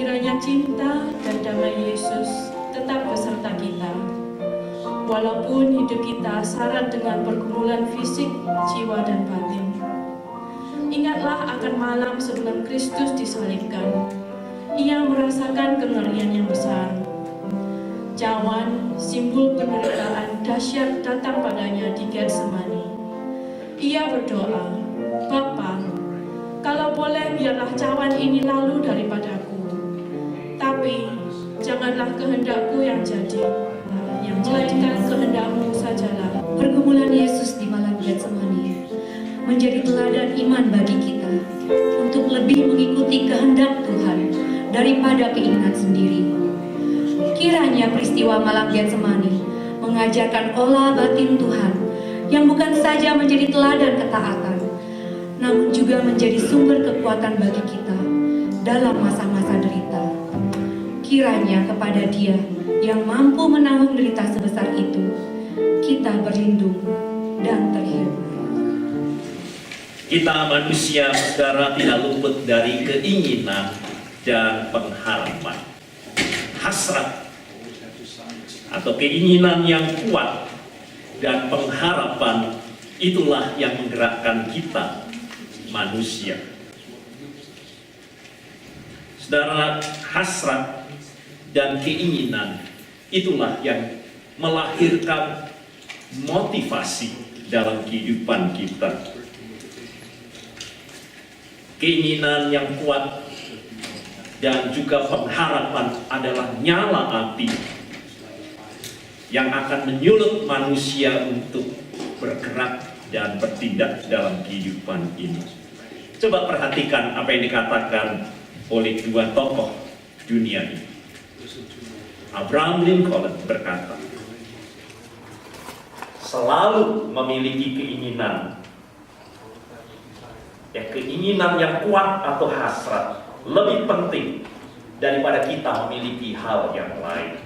Kiranya cinta dan damai Yesus tetap beserta kita. Walaupun hidup kita syarat dengan pergumulan fisik, jiwa, dan batin. Ingatlah akan malam sebelum Kristus disalibkan. Ia merasakan kengerian yang besar. Cawan, simbol penderitaan dahsyat datang padanya di Getsemani. Ia berdoa, "Bapa, kalau boleh biarlah cawan ini lalu daripadaku. Tapi janganlah kehendakku yang jadi, melainkan kehendak-Mu sajalah." Pergumulan Yesus di malam Getsemani menjadi teladan iman bagi kita untuk lebih mengikuti kehendak Tuhan daripada keinginan sendiri. Kiranya peristiwa malam Getsemani mengajarkan olah batin Tuhan yang bukan saja menjadi teladan ketaatan, namun juga menjadi sumber kekuatan bagi kita dalam masa-masa derita. Kiranya kepada Dia yang mampu menanggung derita sebesar itu, kita berlindung dan terhibur. Kita manusia, saudara, tidak luput dari keinginan dan pengharapan. Hasrat atau keinginan yang kuat dan pengharapan itulah yang menggerakkan kita manusia. Saudara, hasrat dan keinginan itulah yang melahirkan motivasi dalam kehidupan kita. Keinginan yang kuat dan juga pengharapan adalah nyala api yang akan menyulut manusia untuk bergerak dan bertindak dalam kehidupan ini. Coba perhatikan apa yang dikatakan oleh dua tokoh dunia ini. Abraham Lincoln berkata, selalu memiliki keinginan yang kuat atau hasrat lebih penting daripada kita memiliki hal yang lain.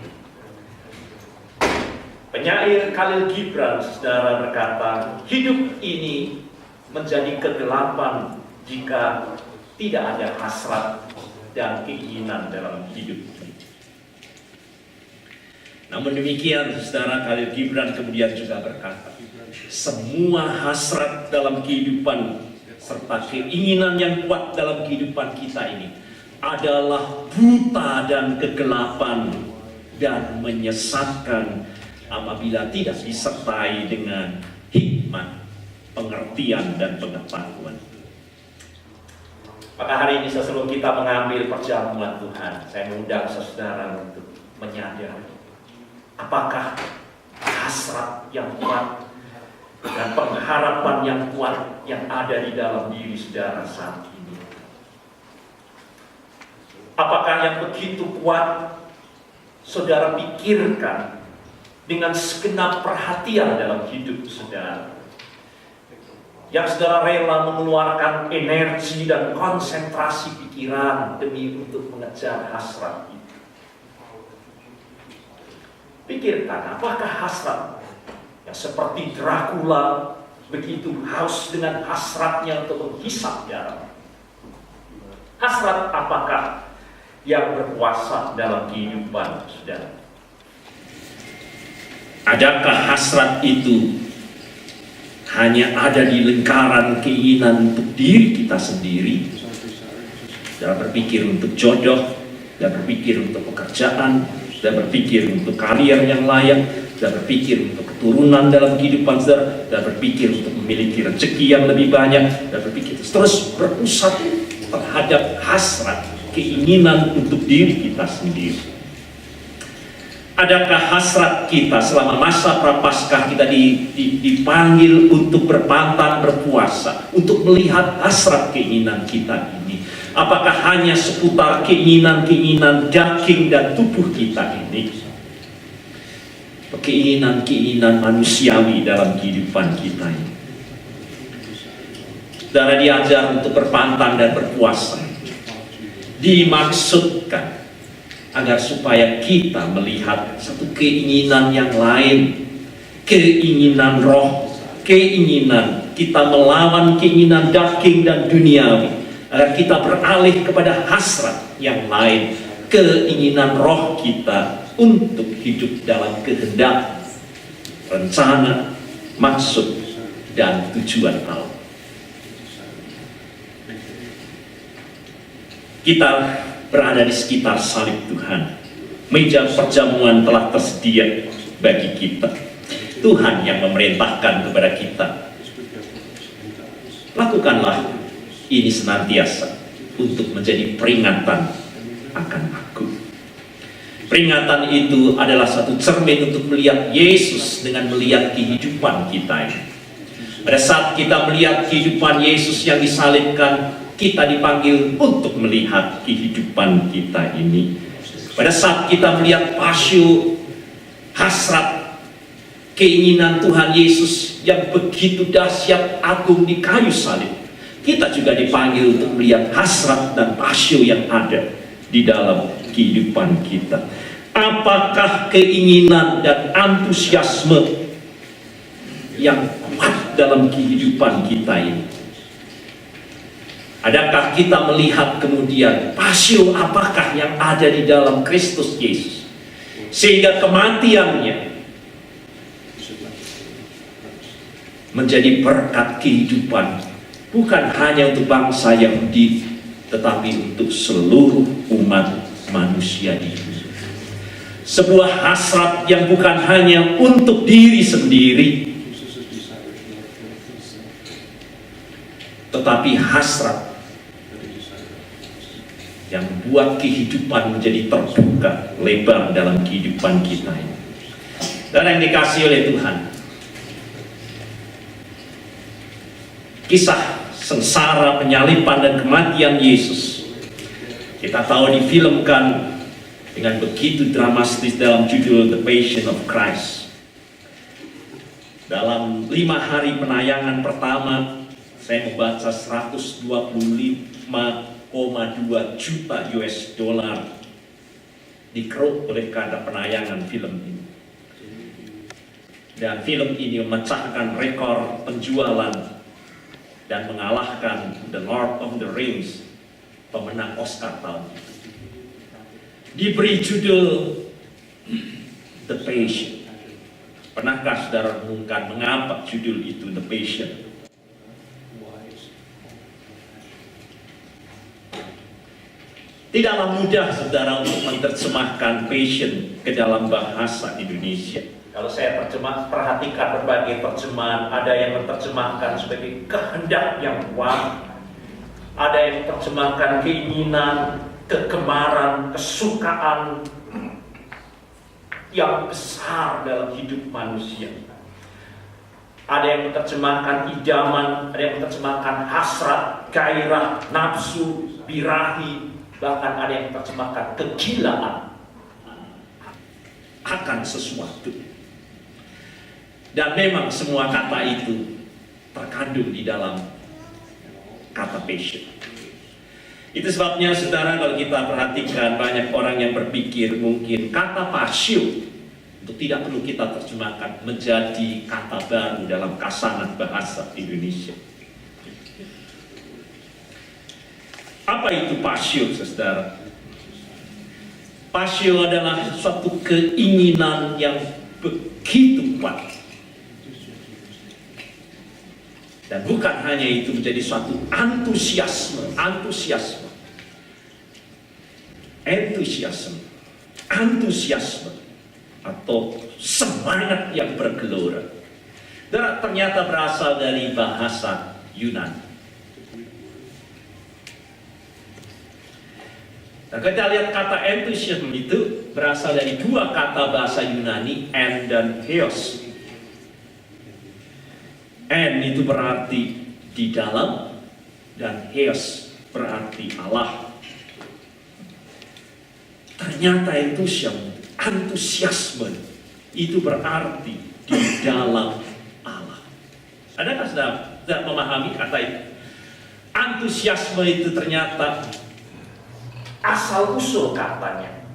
Penyair Khalil Gibran, saudara, berkata, hidup ini menjadi kegelapan jika tidak ada hasrat dan keinginan dalam hidup ini. Namun demikian, saudara, Khalil Gibran kemudian juga berkata, semua hasrat dalam kehidupan serta keinginan yang kuat dalam kehidupan kita ini adalah buta dan kegelapan dan menyesatkan apabila tidak disertai dengan hikmat, pengertian, dan pengetahuan. Maka hari ini sebelum kita mengambil perjamuan Tuhan, saya mengundang saudara untuk menyadari apakah hasrat yang kuat dan pengharapan yang kuat yang ada di dalam diri saudara saat ini. Apakah yang begitu kuat saudara pikirkan dengan segenap perhatian dalam hidup saudara, yang saudara rela mengeluarkan energi dan konsentrasi pikiran demi untuk mengejar hasrat itu? Pikirkan, apakah hasrat yang seperti Dracula begitu haus dengan hasratnya untuk menghisap darah? Hasrat apakah yang berkuasa dalam kehidupan saudara? Adakah hasrat itu hanya ada di lingkaran keinginan untuk diri kita sendiri? Saudara berpikir untuk jodoh, dan berpikir untuk pekerjaan, dan berpikir untuk karier yang layak, dan berpikir untuk keturunan dalam kehidupan saudara, dan berpikir untuk memiliki rezeki yang lebih banyak, dan berpikir terus berpusat terhadap hasrat, keinginan untuk diri kita sendiri. Adakah hasrat kita selama masa prapaskah kita dipanggil untuk berpantang berpuasa, untuk melihat hasrat keinginan kita ini? Apakah hanya seputar keinginan-keinginan daging dan tubuh kita ini? Keinginan-keinginan manusiawi dalam kehidupan kita ini. Saudara, diajar untuk berpantang dan berpuasa dimaksudkan agar supaya kita melihat satu keinginan yang lain, keinginan roh, keinginan kita melawan keinginan daging dan duniawi, agar kita beralih kepada hasrat yang lain, keinginan roh kita untuk hidup dalam kehendak, rencana, maksud, dan tujuan Allah. Kita berada di sekitar salib Tuhan. Meja perjamuan telah tersedia bagi kita. Tuhan yang memerintahkan kepada kita. Lakukanlah ini senantiasa untuk menjadi peringatan akan aku. Peringatan itu adalah satu cermin untuk melihat Yesus dengan melihat kehidupan kita ini. Pada saat kita melihat kehidupan Yesus yang disalibkan, kita dipanggil untuk melihat kehidupan kita ini. Pada saat kita melihat pasio, hasrat, keinginan Tuhan Yesus yang begitu dahsyat agung di kayu salib, kita juga dipanggil untuk melihat hasrat dan pasio yang ada di dalam kehidupan kita. Apakah keinginan dan antusiasme yang kuat dalam kehidupan kita ini? Adakah kita melihat kemudian pasio apakah yang ada di dalam Kristus Yesus, sehingga kematiannya menjadi berkat kehidupan bukan hanya untuk bangsa Yahudi, tetapi untuk seluruh umat manusia di dunia. Sebuah hasrat yang bukan hanya untuk diri sendiri, tetapi hasrat yang membuat kehidupan menjadi terbuka lebar dalam kehidupan kita ini. Dan yang dikasihi oleh Tuhan, kisah sengsara, penyaliban, dan kematian Yesus kita tahu difilmkan dengan begitu dramatis dalam judul The Passion of Christ. Dalam 5 hari penayangan pertama, saya membaca 125,2 juta US dollar dikeruk oleh karena penayangan film ini. Dan film ini memecahkan rekor penjualan dan mengalahkan The Lord of the Rings, pemenang Oscar tahun itu. Diberi judul The Passion. Pernahkah saudara renungkan mengapa judul itu The Passion? Tidaklah mudah saudara untuk menerjemahkan passion ke dalam bahasa Indonesia. Kalau saya perhatikan berbagai terjemahan, ada yang menerjemahkan sebagai kehendak yang kuat, ada yang menerjemahkan keinginan, kegemaran, kesukaan yang besar dalam hidup manusia. Ada yang menerjemahkan idaman, ada yang menerjemahkan hasrat, gairah, nafsu, birahi, bahkan ada yang menerjemahkan kegilaan akan sesuatu. Dan memang semua kata itu terkandung di dalam kata passion. Itu sebabnya saudara, kalau kita perhatikan banyak orang yang berpikir mungkin kata pasio itu tidak perlu kita terjemahkan menjadi kata baru dalam kasanat bahasa Indonesia. Apa itu pasio, saudara? Pasio adalah suatu keinginan yang begitu kuat. Dan bukan hanya itu, menjadi suatu antusiasme atau semangat yang bergelora. Dan ternyata berasal dari bahasa Yunani. Nah, kita lihat kata enthusiasm itu berasal dari dua kata bahasa Yunani, en dan theos. En itu berarti di dalam, dan theos berarti Allah. Ternyata antusiasme itu berarti di dalam Allah. Adakah sudah memahami kata itu? Antusiasme itu ternyata asal usul katanya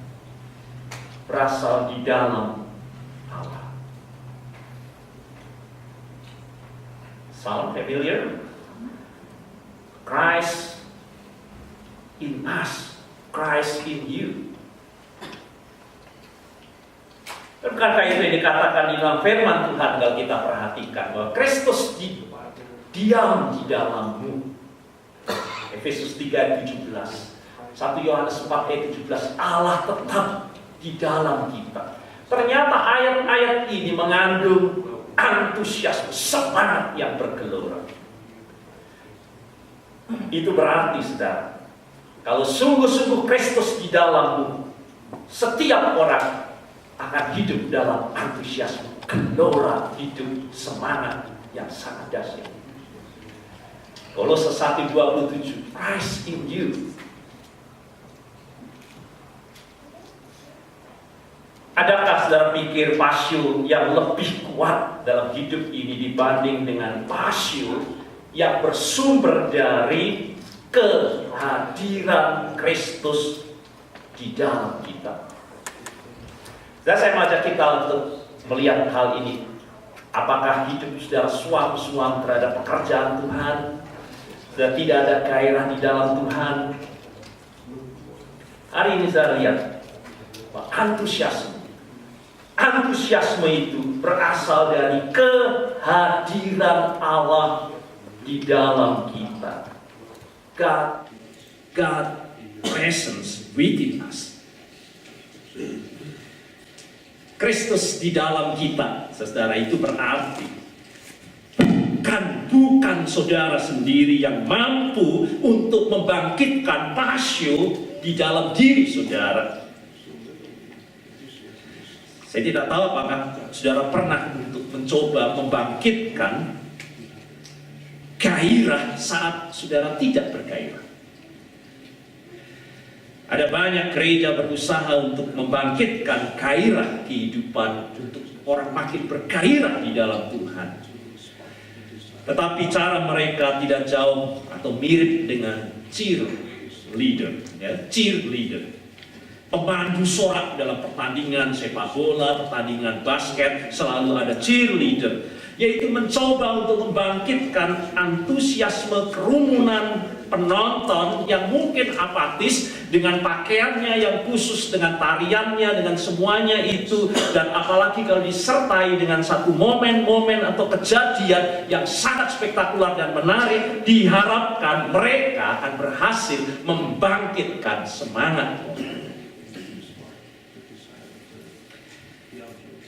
berasal di dalam Allah. Sound familiar? Christ in us, Christ in you. Bukankah itu yang dikatakan di dalam firman Tuhan kalau kita perhatikan bahwa Kristus diam di dalammu. Efesus 3:17, 1 Yohanes 4:17, Allah tetap di dalam kita. Ternyata ayat-ayat ini mengandung antusiasme, semangat yang bergelora. Itu berarti, saudara, kalau sungguh-sungguh Kristus di dalammu, setiap orang akan hidup dalam antusiasme, gelora hidup, semangat yang sangat dahsyat. Kolose 1:27, Christ in you. Adakah saudara pikir passion yang lebih kuat dalam hidup ini dibanding dengan passion yang bersumber dari kehadiran Kristus di dalam kita? Dan saya mengajak kita untuk melihat hal ini. Apakah hidup saudara suam-suam terhadap pekerjaan Tuhan? Sudah tidak ada gairah di dalam Tuhan. Hari ini saya lihat bahwa antusiasme itu berasal dari kehadiran Allah di dalam kita. God presence within us. Kristus di dalam kita, saudara, itu berarti bukan saudara sendiri yang mampu untuk membangkitkan passion di dalam diri saudara. Saya tidak tahu apakah saudara pernah untuk mencoba membangkitkan gairah saat saudara tidak bergairah. Ada banyak gereja berusaha untuk membangkitkan gairah kehidupan untuk orang makin bergairah di dalam Tuhan. Tetapi cara mereka tidak jauh atau mirip dengan cheerleader, pemandu sorak dalam pertandingan sepak bola, pertandingan basket, selalu ada cheerleader, yaitu mencoba untuk membangkitkan antusiasme kerumunan penonton yang mungkin apatis dengan pakaiannya yang khusus, dengan tariannya, dengan semuanya itu, dan apalagi kalau disertai dengan satu momen-momen atau kejadian yang sangat spektakuler dan menarik, diharapkan mereka akan berhasil membangkitkan semangat.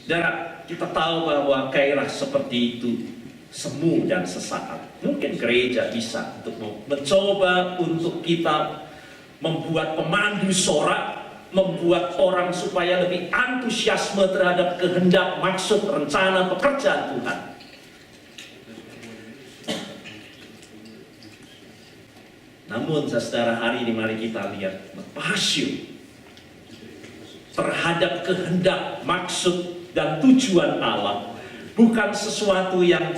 Dan kita tahu bahwa gairah seperti itu semu dan sesaat. Mungkin gereja bisa untuk mencoba untuk kita membuat pemandu sorak, membuat orang supaya lebih antusiasme terhadap kehendak, maksud, rencana, pekerjaan Tuhan. Namun saudara, hari ini mari kita lihat passion terhadap kehendak, maksud, dan tujuan Allah bukan sesuatu yang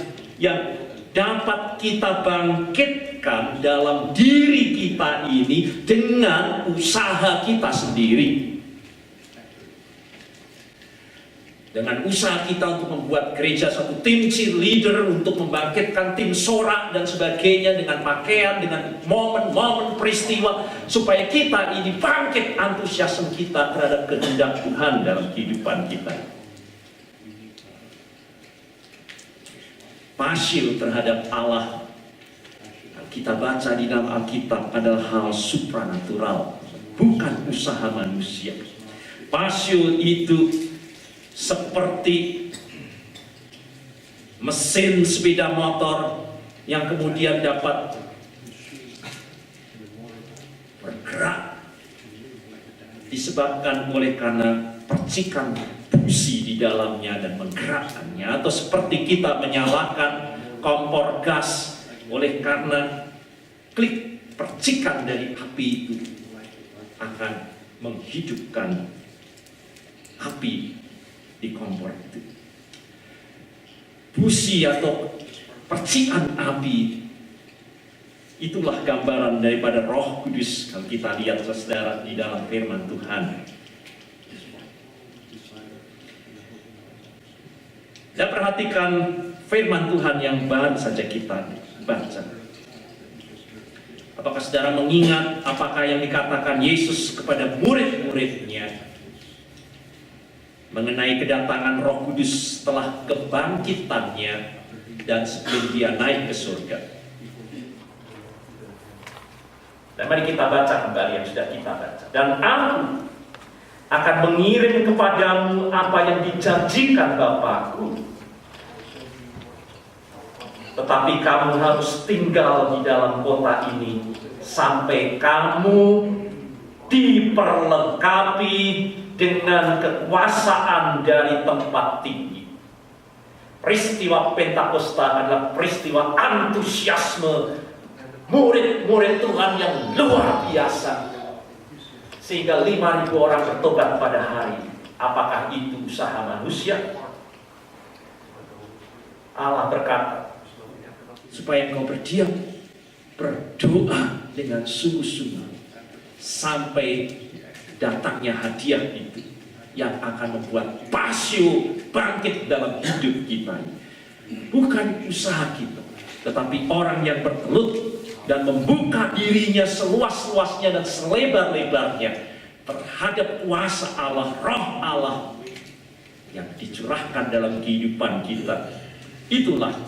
dapat kita bangkitkan dalam diri kita ini dengan usaha kita sendiri. Dengan usaha kita untuk membuat gereja satu tim cheerleader, untuk membangkitkan tim sorak dan sebagainya, dengan pakaian, dengan momen-momen peristiwa, supaya kita ini bangkit antusiasme kita terhadap kehendak Tuhan dalam kehidupan kita. Passion terhadap Allah, kita baca di dalam Alkitab, adalah hal supranatural, bukan usaha manusia. Passion itu seperti mesin sepeda motor yang kemudian dapat bergerak disebabkan oleh karena percikan busi di dalamnya dan menggerakkannya, atau seperti kita menyalakan kompor gas oleh karena klik percikan dari api itu akan menghidupkan api di kompor itu. Busi atau percikan api, itulah gambaran daripada Roh Kudus kalau kita lihat saudara di dalam firman Tuhan. Dan perhatikan firman Tuhan yang baru saja kita baca. Apakah saudara mengingat apakah yang dikatakan Yesus kepada murid-muridnya? mengenai kedatangan Roh Kudus setelah kebangkitannya dan sebelum dia naik ke surga. Dan mari kita baca kembali yang sudah kita baca. Dan aku akan mengirim kepadamu apa yang dijanjikan Bapa-Ku. Tetapi kamu harus tinggal di dalam kota ini sampai kamu diperlengkapi dengan kekuasaan dari tempat tinggi. Peristiwa Pentakosta adalah peristiwa antusiasme murid-murid Tuhan yang luar biasa, sehingga 5.000 orang bertobat pada hari. Apakah itu usaha manusia? Allah berkata, supaya engkau berdiam, berdoa dengan sungguh-sungguh sampai datangnya hadiah itu yang akan membuat pasio bangkit dalam hidup kita. Bukan usaha kita, tetapi orang yang bertelut dan membuka dirinya seluas-luasnya dan selebar-lebarnya terhadap kuasa Allah, Roh Allah yang dicurahkan dalam kehidupan kita. Itulah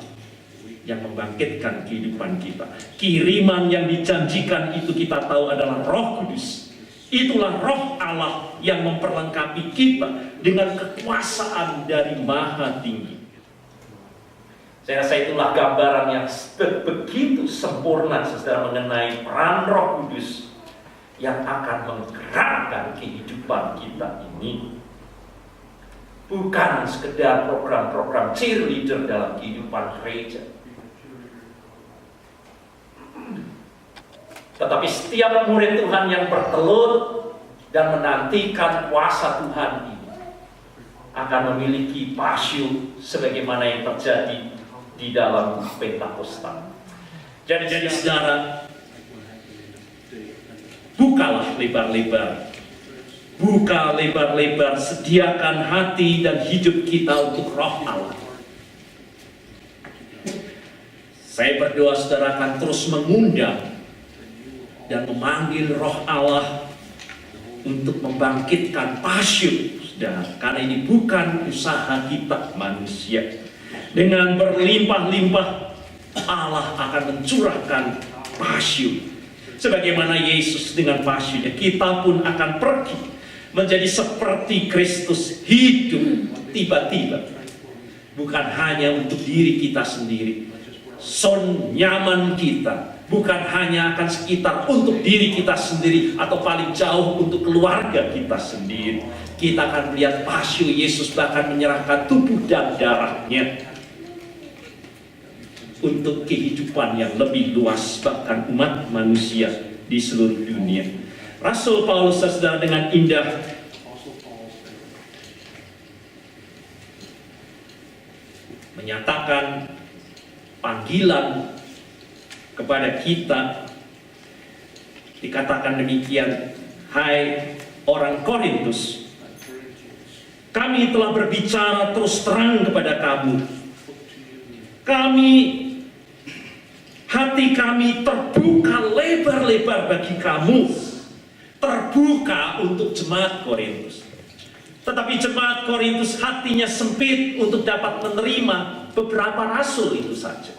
yang membangkitkan kehidupan kita. Kiriman yang dijanjikan itu kita tahu adalah Roh Kudus. Itulah Roh Allah yang memperlengkapi kita dengan kekuasaan dari Maha Tinggi. Saya rasa itulah gambaran yang begitu sempurna saudara mengenai peran Roh Kudus yang akan menggerakkan kehidupan kita ini. Bukan sekedar program-program cheerleader dalam kehidupan gereja, tetapi setiap murid Tuhan yang bertelut dan menantikan kuasa Tuhan ini akan memiliki pasio sebagaimana yang terjadi di dalam Pentakosta. Jadi saudara, bukalah lebar-lebar, buka lebar-lebar, sediakan hati dan hidup kita untuk Roh Allah. Saya berdoa saudara akan terus mengundang dan memanggil Roh Allah untuk membangkitkan pasio saudara, karena ini bukan usaha kita manusia. Dengan berlimpah-limpah Allah akan mencurahkan pasio. Sebagaimana Yesus dengan pasionya, kita pun akan pergi menjadi seperti Kristus, hidup tiba-tiba. Bukan hanya untuk diri kita sendiri, son nyaman kita bukan hanya akan sekitar untuk diri kita sendiri atau paling jauh untuk keluarga kita sendiri. Kita akan melihat pasio Yesus bahkan menyerahkan tubuh dan darahnya untuk kehidupan yang lebih luas, bahkan umat manusia di seluruh dunia. Rasul Paulus saudara dengan indah menyatakan panggilan kepada kita. Dikatakan demikian, hai orang Korintus, kami telah berbicara terus terang kepada kamu. Hati kami terbuka lebar-lebar bagi kamu, terbuka untuk jemaat Korintus. Tetapi jemaat Korintus hatinya sempit untuk dapat menerima beberapa rasul itu saja.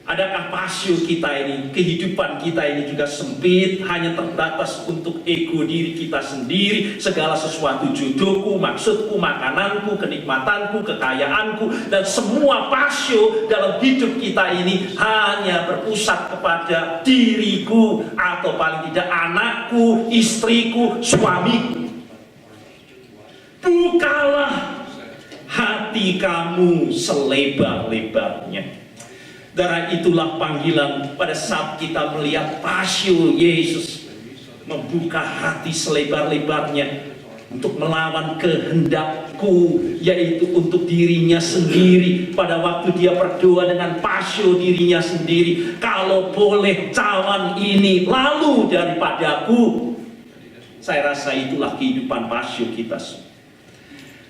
Adakah pasio kita ini, kehidupan kita ini juga sempit, hanya terbatas untuk ego diri kita sendiri, segala sesuatu jodohku, maksudku, makananku, kenikmatanku, kekayaanku, dan semua pasio dalam hidup kita ini hanya berpusat kepada diriku, atau paling tidak anakku, istriku, suamiku. Bukalah hati kamu selebar-lebarnya. Darah itulah panggilan pada saat kita melihat pasio Yesus membuka hati selebar-lebarnya untuk melawan kehendakku, yaitu untuk dirinya sendiri. Pada waktu dia berdoa dengan pasio dirinya sendiri, kalau boleh cawan ini lalu daripadaku. Saya rasa itulah kehidupan pasio kita.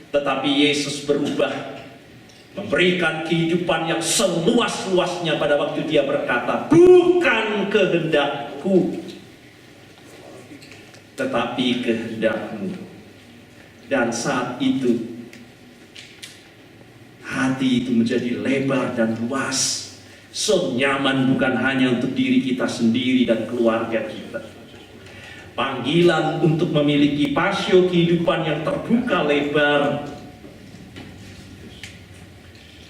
Tetapi Yesus berubah, memberikan kehidupan yang seluas-luasnya pada waktu dia berkata, bukan kehendakku, tetapi kehendakmu. Dan saat itu hati itu menjadi lebar dan luas. So nyaman bukan hanya untuk diri kita sendiri dan keluarga kita. Panggilan untuk memiliki pasio kehidupan yang terbuka lebar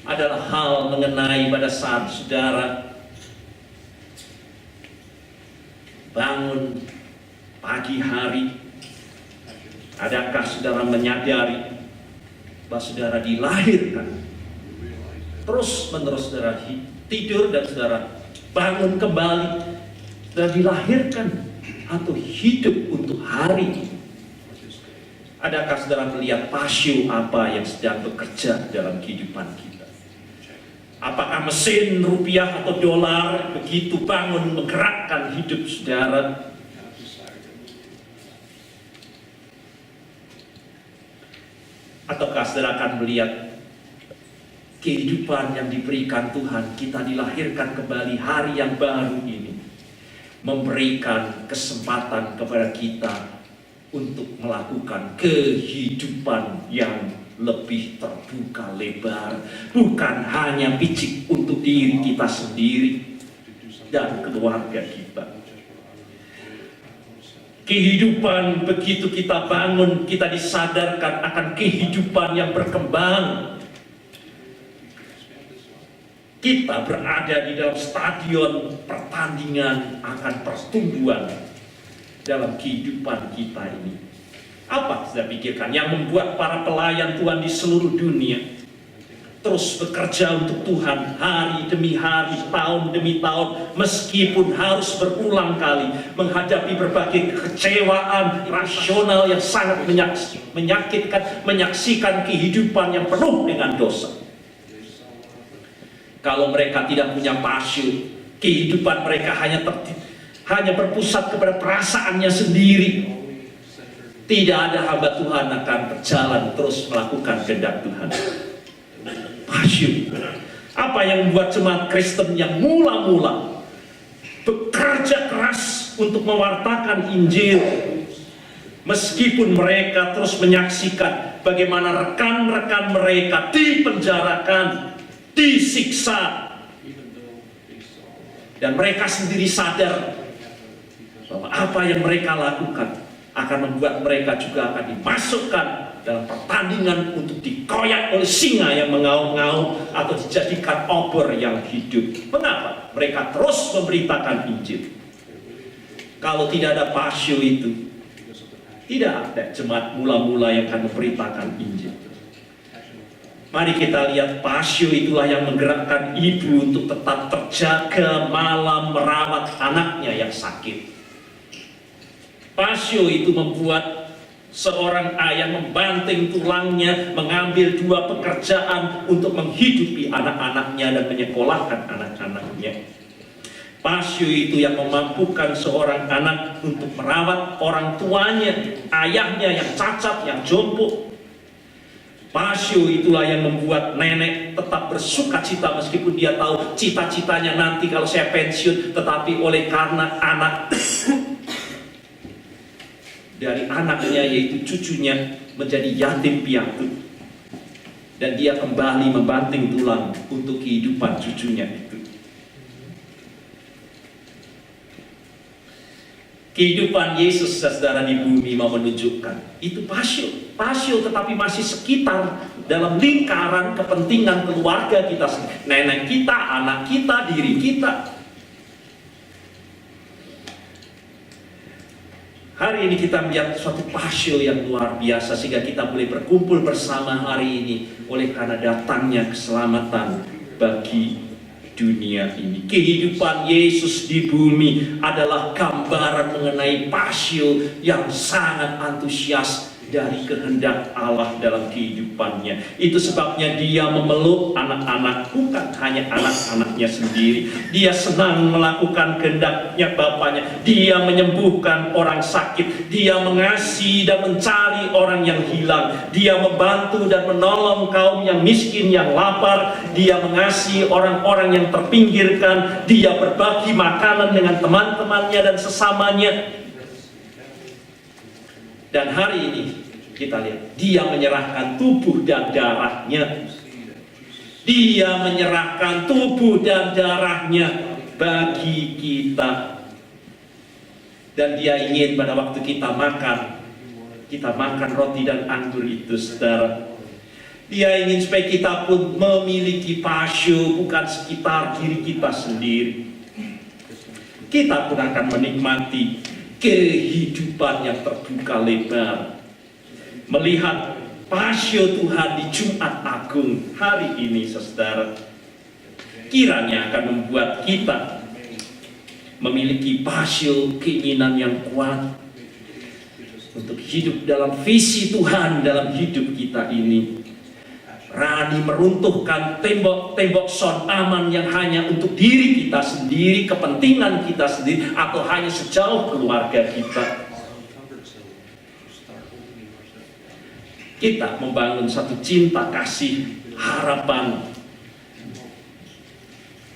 adalah hal mengenai pada saat saudara bangun pagi hari. Adakah saudara menyadari bahwa saudara dilahirkan? Terus menerus saudara tidur dan saudara bangun kembali, saudara dilahirkan atau hidup untuk hari ini. Adakah saudara melihat pasio apa yang sedang bekerja dalam kehidupan kita? Apakah mesin rupiah atau dolar begitu bangun menggerakkan hidup saudara? Ataukah saudara akan melihat kehidupan yang diberikan Tuhan, kita dilahirkan kembali hari yang baru ini, memberikan kesempatan kepada kita untuk melakukan kehidupan yang lebih terbuka lebar, bukan hanya picik untuk diri kita sendiri dan keluarga kita. Kehidupan begitu kita bangun, kita disadarkan akan kehidupan yang berkembang. Kita berada di dalam stadion pertandingan akan pertumbuhan dalam kehidupan kita ini. Apa saya pikirkan yang membuat para pelayan Tuhan di seluruh dunia terus bekerja untuk Tuhan hari demi hari, tahun demi tahun, meskipun harus berulang kali menghadapi berbagai kekecewaan rasional yang sangat menyakitkan, menyaksikan kehidupan yang penuh dengan dosa. Kalau mereka tidak punya pasio, kehidupan mereka hanya berpusat kepada perasaannya sendiri. Tidak ada hamba Tuhan akan berjalan terus melakukan kehendak Tuhan. Pasio. Apa yang membuat jemaat Kristen yang mula-mula bekerja keras untuk mewartakan Injil, meskipun mereka terus menyaksikan bagaimana rekan-rekan mereka dipenjarakan, disiksa, dan mereka sendiri sadar bahwa apa yang mereka lakukan akan membuat mereka juga akan dimasukkan dalam pertandingan untuk dikoyak oleh singa yang mengaum-ngaum atau dijadikan obor yang hidup. Mengapa? Mereka terus memberitakan Injil. Kalau tidak ada pasio itu, tidak ada jemaat mula-mula yang akan memberitakan Injil. Mari kita lihat pasio itulah yang menggerakkan ibu untuk tetap terjaga malam merawat anaknya yang sakit. Pasio itu membuat seorang ayah membanting tulangnya, mengambil dua pekerjaan untuk menghidupi anak-anaknya dan menyekolahkan anak-anaknya. Pasio itu yang memampukan seorang anak untuk merawat orang tuanya, ayahnya yang cacat, yang jompo. Pasio itulah yang membuat nenek tetap bersuka cita meskipun dia tahu cita-citanya nanti kalau saya pensiun, tetapi oleh karena anak dari anaknya yaitu cucunya menjadi yatim piatu, dan dia kembali membanting tulang untuk kehidupan cucunya itu. Kehidupan Yesus saudara di bumi mau menunjukkan itu pasio tetapi masih sekitar dalam lingkaran kepentingan keluarga kita, nenek kita, anak kita, diri kita. Hari ini kita melihat suatu pasio yang luar biasa sehingga kita boleh berkumpul bersama hari ini oleh karena datangnya keselamatan bagi dunia ini. Kehidupan Yesus di bumi adalah gambaran mengenai pasio yang sangat antusias dari kehendak Allah dalam kehidupannya. Itu sebabnya dia memeluk anak-anak, bukan hanya anak-anaknya sendiri. Dia senang melakukan kehendaknya Bapaknya. Dia menyembuhkan orang sakit. Dia mengasihi dan mencari orang yang hilang. Dia membantu dan menolong kaum yang miskin, yang lapar. Dia mengasihi orang-orang yang terpinggirkan. Dia berbagi makanan dengan teman-temannya dan sesamanya. Dan hari ini Kita lihat, dia menyerahkan tubuh dan darahnya. Dia menyerahkan tubuh dan darahnya bagi kita. Dan dia ingin pada waktu kita makan roti dan anggur itu, saudara. Dia ingin supaya kita pun memiliki pasio, bukan sekitar diri kita sendiri. Kita pun akan menikmati kehidupan yang terbuka lebar. Melihat pasio Tuhan di Jumat Agung hari ini, saudara, kiranya akan membuat kita memiliki pasio, keinginan yang kuat untuk hidup dalam visi Tuhan dalam hidup kita ini. Berani meruntuhkan tembok-tembok zona aman yang hanya untuk diri kita sendiri, kepentingan kita sendiri, atau hanya sejauh keluarga kita. Kita membangun satu cinta, kasih, harapan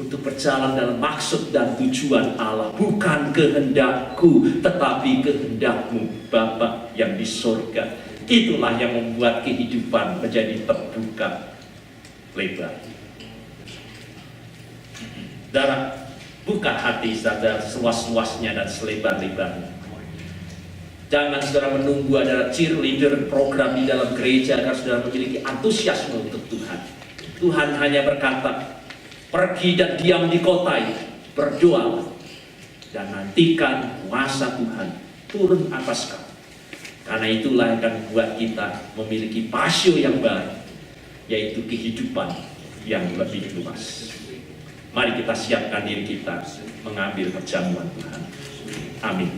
untuk berjalan dalam maksud dan tujuan Allah. Bukan kehendakku, tetapi kehendak-Mu, Bapa yang di surga. Itulah yang membuat kehidupan menjadi terbuka lebar. Saudara, buka hati saudara seluas-luasnya dan selebar-lebarnya. Jangan saudara menunggu ada cheerleader program di dalam gereja agar saudara memiliki antusiasme untuk Tuhan. Tuhan hanya berkata, pergi dan diam di kota ini, berdoa dan nantikan kuasa Tuhan turun atas kamu. Karena itulah yang akan membuat kita memiliki pasio yang baru, yaitu kehidupan yang lebih luas. Mari kita siapkan diri kita mengambil perjamuan Tuhan. Amin.